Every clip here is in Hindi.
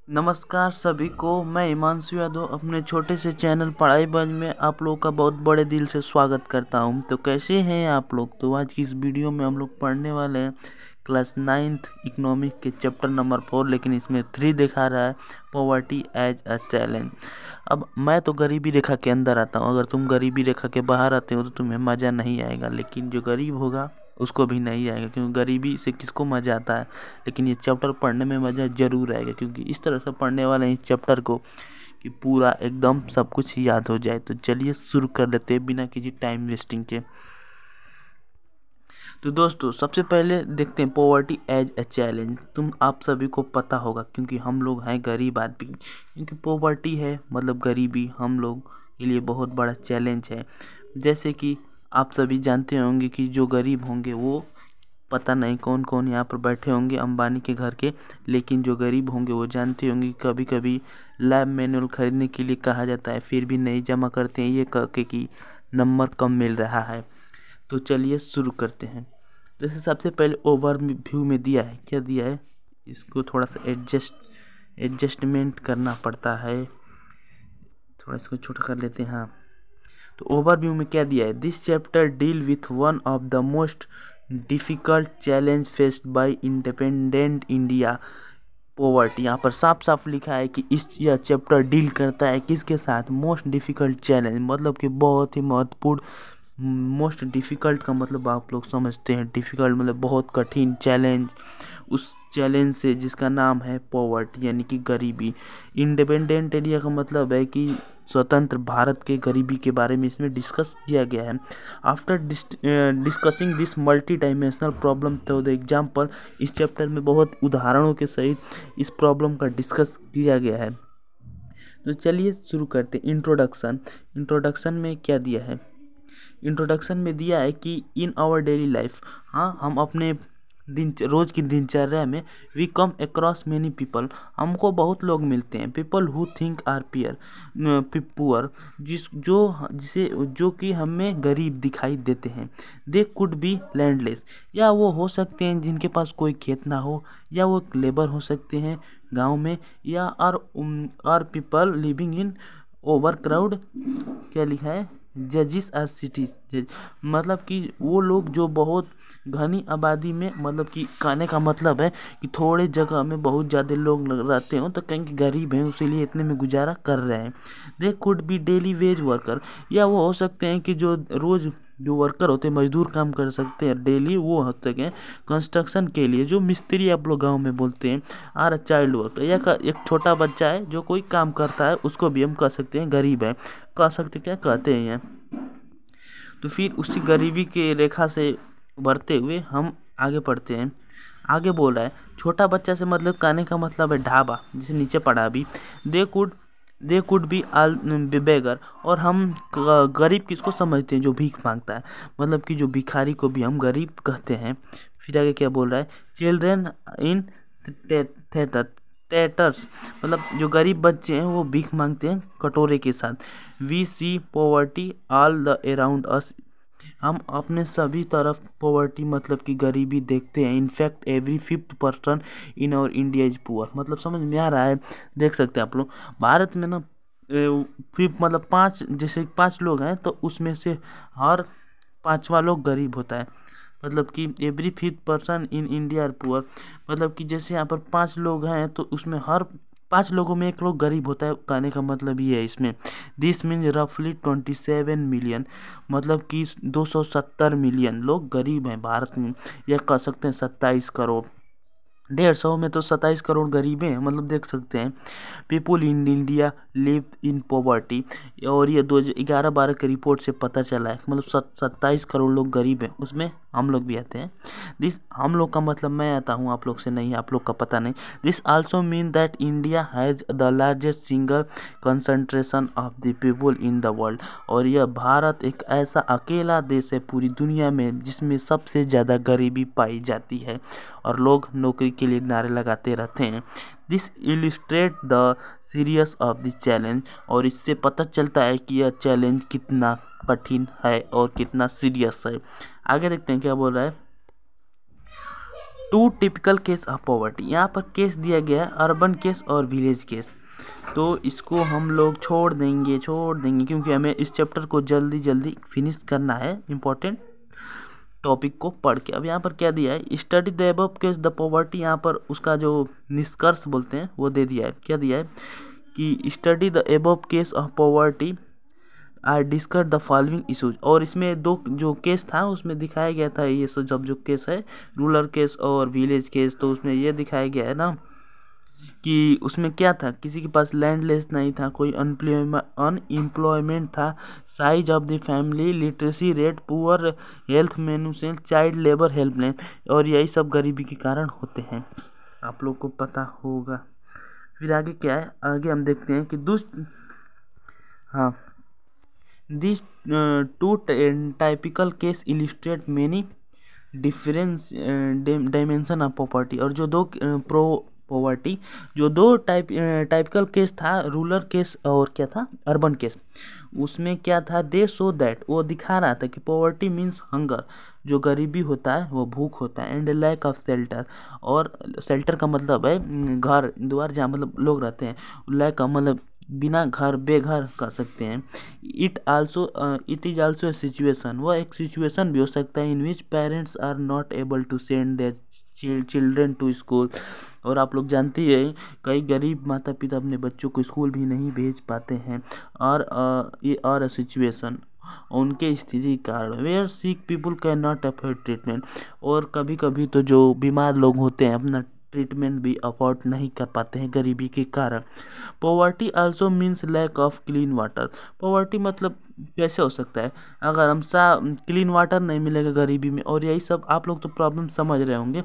नमस्कार सभी को। मैं हिमांशु यादव अपने छोटे से चैनल पढ़ाई बज में आप लोग का बहुत बड़े दिल से स्वागत करता हूं। तो कैसे हैं आप लोग। तो आज की इस वीडियो में हम लोग पढ़ने वाले हैं क्लास 9th इकोनॉमिक के चैप्टर नंबर 4, लेकिन इसमें 3 दिखा रहा है पॉवर्टी एज अ चैलेंज। अब मैं तो गरीबी रेखा के अंदर आता हूं, अगर तुम गरीबी रेखा के बाहर आते हो तो तुम्हें मज़ा नहीं आएगा, लेकिन जो गरीब होगा उसको भी नहीं आएगा, क्योंकि गरीबी से किसको मज़ा आता है। लेकिन ये चैप्टर पढ़ने में मज़ा ज़रूर आएगा, क्योंकि इस तरह से पढ़ने वाले हैं इस चैप्टर को कि पूरा एकदम सब कुछ याद हो जाए। तो चलिए शुरू कर लेते हैं बिना किसी टाइम वेस्टिंग के। तो दोस्तों सबसे पहले देखते हैं पॉवर्टी एज ए चैलेंज। आप सभी को पता होगा, क्योंकि हम लोग हैं गरीब आदमी, क्योंकि पॉवर्टी है मतलब गरीबी हम लोग के लिए बहुत बड़ा चैलेंज है। जैसे कि आप सभी जानते होंगे कि जो गरीब होंगे वो पता नहीं कौन कौन यहाँ पर बैठे होंगे अंबानी के घर के, लेकिन जो गरीब होंगे वो जानते होंगे कभी कभी लैब मैनुअल खरीदने के लिए कहा जाता है, फिर भी नहीं जमा करते हैं ये कह के कि नंबर कम मिल रहा है। तो चलिए शुरू करते हैं। जैसे सबसे पहले ओवरव्यू में दिया है, क्या दिया है, इसको थोड़ा सा एडजस्टमेंट करना पड़ता है, थोड़ा इसको छोटा कर लेते हैं। हाँ, तो ओवरव्यू में क्या दिया है, this chapter deal with one of the most difficult challenge faced by independent India, poverty. यहाँ पर साफ साफ लिखा है कि यह चैप्टर डील करता है किसके साथ, मोस्ट डिफ़िकल्ट चैलेंज, मतलब कि बहुत ही महत्वपूर्ण। मोस्ट डिफ़िकल्ट का मतलब आप लोग समझते हैं, डिफ़िकल्ट मतलब बहुत कठिन चैलेंज, उस चैलेंज से जिसका नाम है पॉवर्टी यानी कि गरीबी। इंडिपेंडेंट इंडिया का मतलब है कि स्वतंत्र भारत के गरीबी के बारे में इसमें डिस्कस किया गया है। After discussing this multi dimensional problem through the example, इस चैप्टर में बहुत उदाहरणों के सहित इस प्रॉब्लम का डिस्कस किया गया है। तो चलिए शुरू करते हैं। इंट्रोडक्शन में क्या दिया है, इंट्रोडक्शन में दिया है कि इन आवर डेली लाइफ, हाँ हम अपने रोज़ की दिनचर्या में we come across many people, हमको बहुत लोग मिलते हैं, people who think are poor, जो कि हमें गरीब दिखाई देते हैं। दे कुड बी लैंडलेस, या वो हो सकते हैं जिनके पास कोई खेत ना हो, या वो लेबर हो सकते हैं गांव में, या are people living in over crowd, क्या लिखा है, जजिस आर सिटीज, मतलब कि वो लोग जो बहुत घनी आबादी में, मतलब कि कहने का मतलब है कि थोड़े जगह में बहुत ज़्यादा लोग रहते हो तो कहीं गरीब हैं उसीलिए इतने में गुजारा कर रहे हैं। They could be daily veg worker, या वो हो सकते हैं कि जो रोज़ जो वर्कर होते हैं मजदूर काम कर सकते हैं डेली, वो होते हैं कंस्ट्रक्शन के लिए जो मिस्त्री आप लोग गाँव में बोलते हैं। आर चाइल्ड वर्कर, या एक छोटा बच्चा है जो कोई काम करता है उसको भी हम कह सकते हैं गरीब है, कह सकते क्या कहते हैं। तो फिर उसी गरीबी के रेखा से उभरते हुए हम आगे पढ़ते हैं। आगे बोल रहा है छोटा बच्चा से मतलब कहने का मतलब है ढाबा, जिसे नीचे पढ़ा अभी। दे कुड बी आल बेगर, और हम गरीब किसको समझते हैं, जो भीख मांगता है, मतलब कि जो भिखारी को भी हम गरीब कहते हैं। फिर आगे क्या बोल रहा है, चिल्ड्रेन इन टेटर्स, मतलब जो गरीब बच्चे हैं वो भीख मांगते हैं कटोरे के साथ। We see poverty all the around us, हम अपने सभी तरफ पॉवर्टी मतलब कि गरीबी देखते हैं। इनफैक्ट एवरी 5th पर्सन इन और इंडिया इज पुअर, मतलब समझ में आ रहा है। देख सकते हैं आप लोग भारत में ना, फिफ्थ मतलब 5, जैसे 5 लोग हैं तो उसमें से हर 5वां लोग गरीब होता है, मतलब कि every 5th person in India are poor, मतलब कि जैसे यहाँ पर 5 लोग हैं तो उसमें हर 5 लोगों में 1 लोग गरीब होता है, कहने का मतलब ये है इसमें। दिस मीन रफली 27 मिलियन, मतलब कि 270 मिलियन लोग गरीब हैं भारत में, या कह सकते हैं 27 करोड़। 150 में तो 27 करोड़ गरीबें हैं, मतलब देख सकते हैं। People in India live in poverty, और ये 2011-12 के रिपोर्ट से पता चला है, मतलब 27 करोड़ लोग गरीब हैं, उसमें हम लोग भी आते हैं। दिस, हम लोग का मतलब मैं आता हूँ, आप लोग से नहीं, आप लोग का पता नहीं। This also mean that India has the largest single concentration of the people in the world, और यह भारत एक ऐसा अकेला देश है पूरी दुनिया में जिसमें सबसे ज़्यादा गरीबी पाई जाती है, और लोग नौकरी के लिए नारे लगाते रहते हैं। This illustrate the serious of the challenge, और इससे पता चलता है कि यह चैलेंज कितना कठिन है और कितना सीरियस है। आगे देखते हैं क्या बोल रहा है। Two typical case of poverty. यहाँ पर केस दिया गया है अर्बन केस और विलेज केस, तो इसको हम लोग छोड़ देंगे क्योंकि हमें इस चैप्टर को जल्दी जल्दी फिनिश करना है इम्पोर्टेंट टॉपिक को पढ़ के। अब यहाँ पर क्या दिया है, study the above case the poverty, यहाँ पर उसका जो निष्कर्ष बोलते हैं वो दे दिया है। क्या दिया है कि study the above case of poverty I discuss the following issues, और इसमें दो जो केस था उसमें दिखाया गया था ये सब जो केस है रूरल केस और विलेज केस, तो उसमें ये दिखाया गया है ना कि उसमें क्या था, किसी के पास लैंडलेस नहीं था, कोई अनएम्प्लॉयमेंट था, size of the family, literacy rate, poor health मेन्यूसेंस, चाइल्ड लेबर हेल्पलाइन, और यही सब गरीबी के कारण होते हैं, आप लोग को पता होगा। फिर आगे क्या है, आगे हम देखते हैं कि this two typical case illustrate many difference dimension of property, और जो दो पॉवर्टी जो दो टाइपिकल केस था रूरल केस और क्या था अर्बन केस, उसमें क्या था दे सो दैट, वो दिखा रहा था कि पॉवर्टी मीन्स हंगर, जो गरीबी होता है वो भूख होता है, एंड लैक ऑफ शेल्टर, और शेल्टर का मतलब है घर द्वार जहाँ मतलब लोग रहते हैं, लैक का मतलब बिना घर बेघर कर सकते हैं। It is also a situation, वह एक सिचुएशन भी हो सकता है in which parents are not able to send their children to school, और आप लोग जानते हैं कई गरीब माता पिता अपने बच्चों को स्कूल भी नहीं भेज पाते हैं, और ये और सिचुएशन उनके स्थिति के कारण where sick people can not afford treatment, और कभी कभी तो जो बीमार लोग होते हैं अपना ट्रीटमेंट भी अफोर्ड नहीं कर पाते हैं गरीबी के कारण। Poverty also means lack of clean water, poverty मतलब कैसे हो सकता है अगर हम क्लीन वाटर नहीं मिलेगा गरीबी में, और यही सब आप लोग तो प्रॉब्लम समझ रहे होंगे।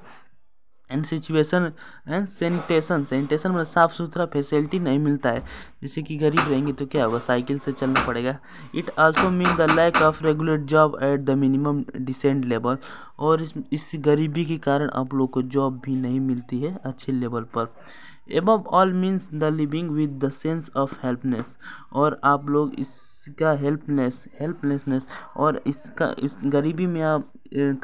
एंड सिचुएशन एंड सैनिटेशन मतलब साफ़ सुथरा फैसिलिटी नहीं मिलता है, जैसे कि गरीब रहेंगे तो क्या होगा, साइकिल से चलना पड़ेगा। It also mean the lack of regular job at the minimum decent level, और इस गरीबी के कारण आप लोग को जॉब भी नहीं मिलती है अच्छे लेवल पर। Above all means the living with the sense of helplessness, और आप लोग इसका हेल्पलेसनेस और इस गरीबी में आप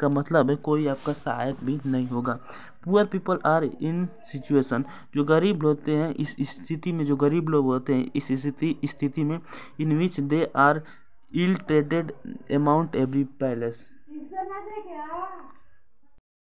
का मतलब है कोई आपका सहायक भी नहीं होगा। Poor people are in situation, जो गरीब होते हैं इस स्थिति में, जो गरीब लोग होते हैं इस स्थिति में in which they are ill treated among every palace,